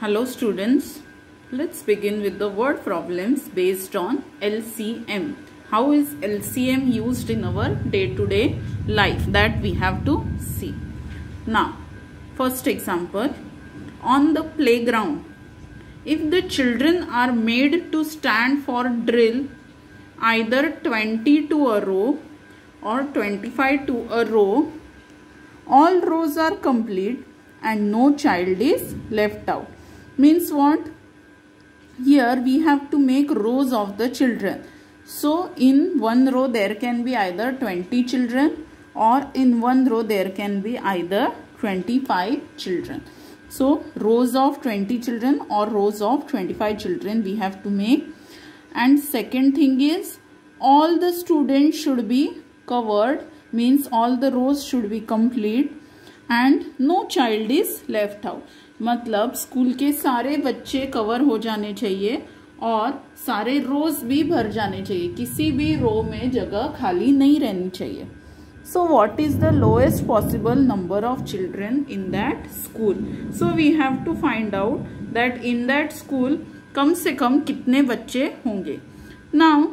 Hello students, let's begin with the word problems based on LCM. How is LCM used in our day-to-day life, that we have to see. Now, first example, on the playground, if the children are made to stand for drill either 20 to a row or 25 to a row, all rows are complete and no child is left out. Means what? Here we have to make rows of the children. So in one row there can be either 20 children or in one row there can be either 25 children. So rows of 20 children or rows of 25 children we have to make. And second thing is, all the students should be covered, means all the rows should be complete and no child is left out. मतलब school के सारे बच्चे cover हो जाने चाहिए और सारे रोज भी भर जाने चाहिए, किसी भी रो में जगह खाली नहीं रहनी चाहिए. So what is the lowest possible number of children in that school? So we have to find out that in that school कम से कम कितने बच्चे होंगे. Now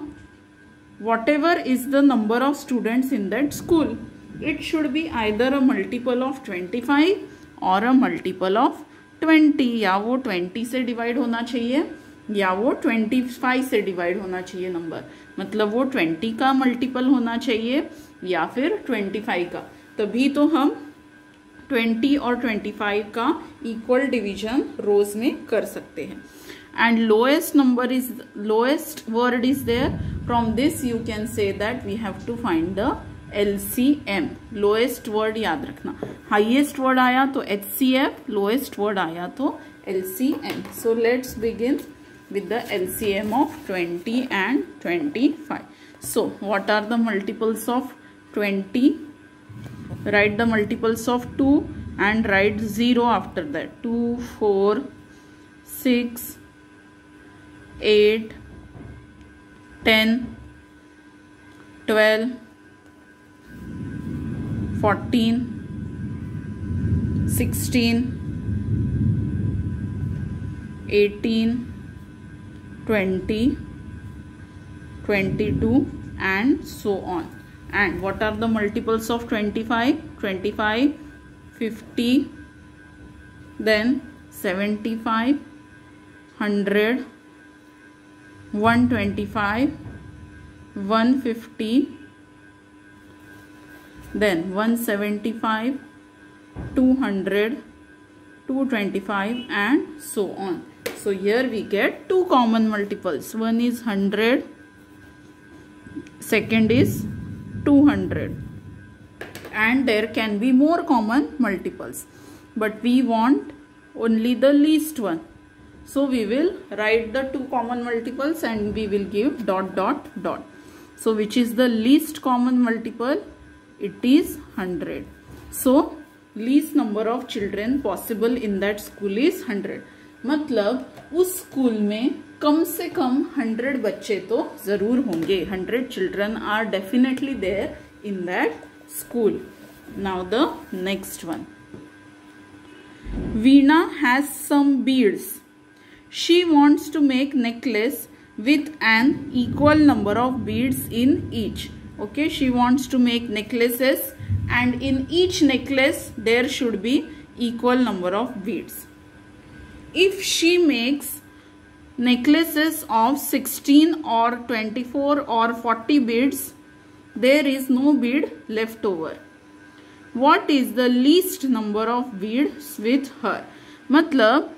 whatever is the number of students in that school, it should be either a multiple of 25 or a multiple of 20. या वो 20 से divide होना चाहिए या वो 25 से डिवाइड होना चाहिए नंबर. मतलब वो 20 का मल्टीपल होना चाहिए या फिर 25 का. तभी तो हम 20 और 25 का इक्वल डिवीजन रोज में कर सकते हैं. And lowest word is there. From this you can say that we have to find the LCM. Lowest word याद रखना. Highest word आया तो HCF, lowest word आया तो LCM. So let's begin with the LCM of 20 and 25. So what are the multiples of 20? Write the multiples of 2 and write 0 after that. 2, 4, 6, 8, 10, 12, 14, 16, 18, 20, 22 and so on. And what are the multiples of 25? 25, 50, then 75, 100, 125, 150, then 175, 200, 225 and so on. So here we get two common multiples. One is 100, second is 200, and there can be more common multiples, but we want only the least one. So we will write the two common multiples and we will give dot dot dot. So which is the least common multiple? It is 100. So least number of children possible in that school is 100. मतलब उस school में कम से कम 100 बच्चे तो जरूर होंगे. 100 children are definitely there in that school. Now the next one. Veena has some beads. She wants to make necklace with an equal number of beads in each. Okay, she wants to make necklaces and in each necklace there should be equal number of beads. If she makes necklaces of 16 or 24 or 40 beads, there is no bead left over. What is the least number of beads with her? मतलब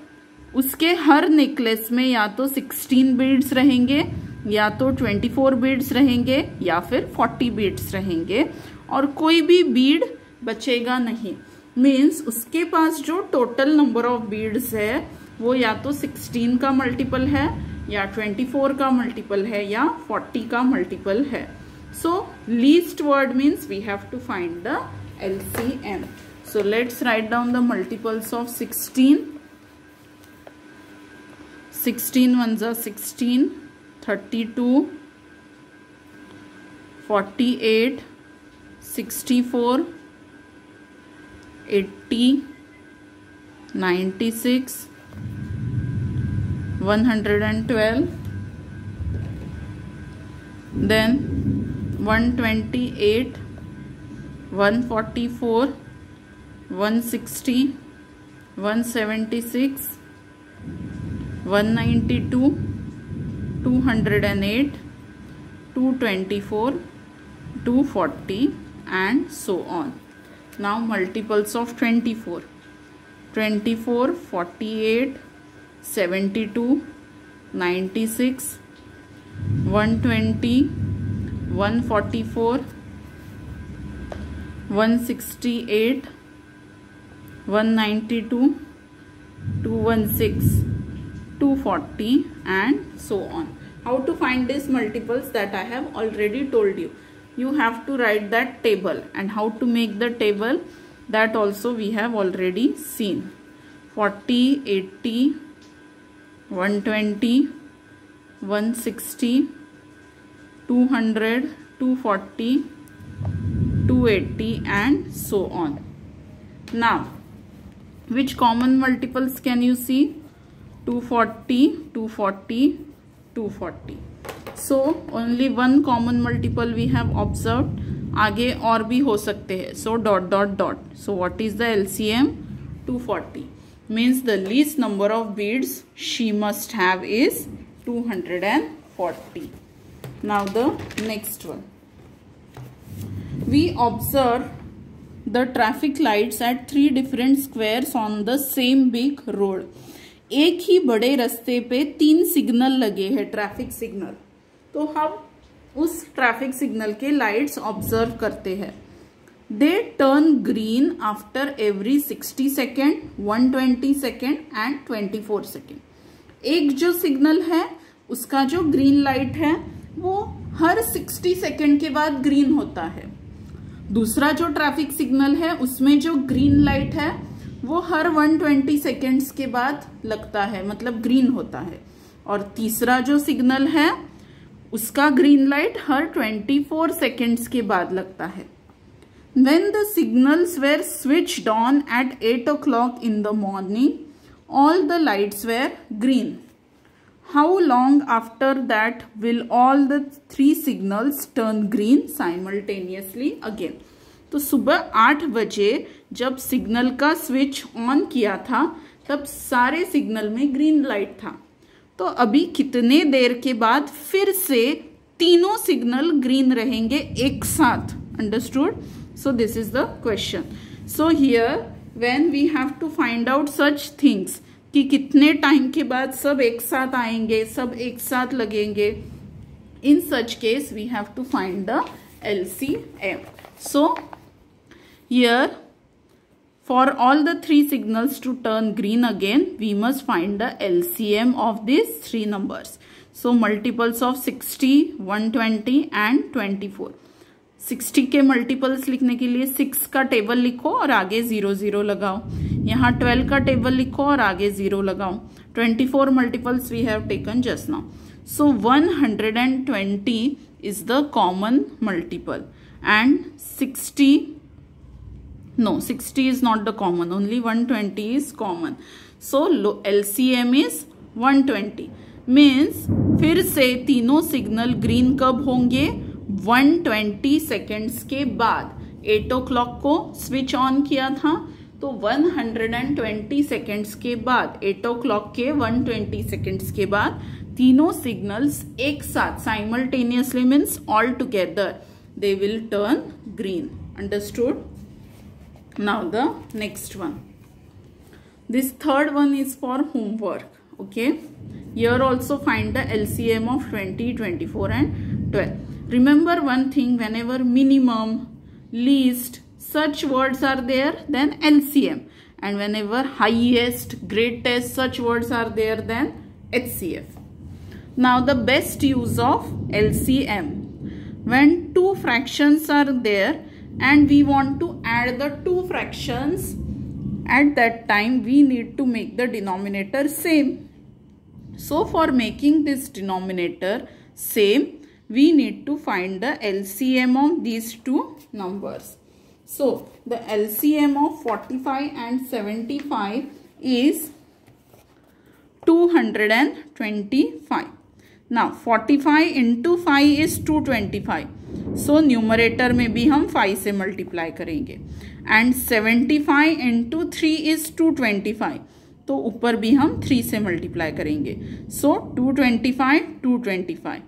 उसके हर necklace में या तो 16 beads रहेंगे या तो 24 beads रहेंगे या फिर 40 बीड्स रहेंगे और कोई भी बीड बचेगा नहीं. मीन्स उसके पास जो टोटल नंबर ऑफ बीड्स है वो या तो 16 का मल्टीपल है या 24 का मल्टीपल है या 40 का मल्टीपल है. So least word means we have to find the LCM. So let's write down the multiples of 16. 16 ones are 16, 32, 48, 64, 80, 96, 112, then 128, 144, 160, 176, 192, 208, 224, 240 and so on. Now multiples of 24. 24, 48, 72, 96, 120, 144, 168, 192, 216, 240 and so on. How to find these multiples, that I have already told you. You have to write that table, and how to make the table, that also we have already seen. 40, 80, 120, 160, 200, 240, 280 and so on. Now, which common multiples can you see? 240, 240, 240. So only one common multiple we have observed. आगे और भी हो सकते हैं. So dot dot dot. So what is the LCM? 240. Means the least number of beads she must have is 240. Now the next one. We observe the traffic lights at 3 different squares on the same big road. एक ही बड़े रास्ते पे 3 signal लगे हैं, traffic signal. तो हम उस traffic signal के लाइट्स ऑब्जर्व करते हैं. They turn green after every 60 second, 120 second and 24 second. एक जो सिग्नल है उसका जो ग्रीन लाइट है वो हर 60 सेकेंड के बाद ग्रीन होता है. दूसरा जो ट्रैफिक सिग्नल है उसमें जो ग्रीन लाइट है वो हर 120 सेकेंड्स के बाद लगता है, मतलब ग्रीन होता है. और तीसरा जो सिग्नल है उसका ग्रीन लाइट हर 24 सेकेंड्स के बाद लगता है. When the signals were switched on at 8 o'clock in the morning, all the lights were green. How long after that will all the 3 signals turn green simultaneously again? तो सुबह 8 बजे जब signal का switch on किया था तब सारे signal में ग्रीन लाइट था. तो अभी कितने देर के बाद फिर से तीनों सिग्नल ग्रीन रहेंगे एक साथ? Understood? So this is the question. So here when we have to find out such things कि कितने टाइम के बाद सब एक साथ आएंगे, सब एक साथ लगेंगे, in such case we have to find the LCM. So here for all the 3 signals to turn green again, we must find the LCM of these 3 numbers. So multiples of 60, 120 and 24. 60 के multiples लिखने के लिए 6 का table लिखो और आगे 0 0 लगाओ. यहाँ 12 का टेबल लिखो और आगे 0 लगाओ. 24 multiples we have taken just now. So 120 is the common multiple and 60 is not the common, only 120 is common. So LCM is 120. Means फिर से तीनों सिग्नल ग्रीन कब होंगे? 120 सेकेंड्स के बाद. 8 o'clock को स्विच ऑन किया था तो 120 सेकेंड्स के बाद, 8 o'clock के 120 सेकेंड्स के बाद तीनों सिग्नल्स एक साथ simultaneously means all together they will turn green. Understood? Now the next one. This third one is for homework. Okay. Here also find the LCM of 20, 24 and 12. Remember one thing, whenever minimum, least, such words are there, then LCM. And whenever highest, greatest, such words are there, then HCF. Now the best use of LCM. When 2 fractions are there and we want to add the 2 fractions, at that time we need to make the denominator same. So for making this denominator same, we need to find the LCM of these 2 numbers. So the LCM of 45 and 75 is 2 225. Now 45 into 5 is 225. So numerator में भी हम 5 से multiply करेंगे. And 75 into 3 is 225. तो ऊपर भी हम 3 से मल्टीप्लाई करेंगे. सो 225 225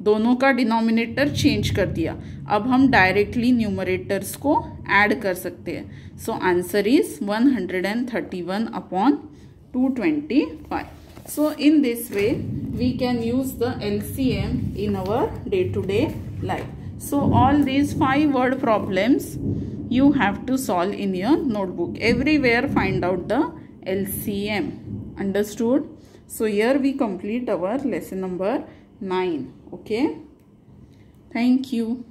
दोनों का डिनोमिनेटर चेंज कर दिया. अब हम डायरेक्टली न्यूमरेटर्स को ऐड कर सकते हैं. So answer is 131 upon 225. So in this way we can use the LCM in our day-to-day life. So all these 5 word problems you have to solve in your notebook. Everywhere find out the LCM. Understood? So here we complete our lesson number 9. Okay. Thank you.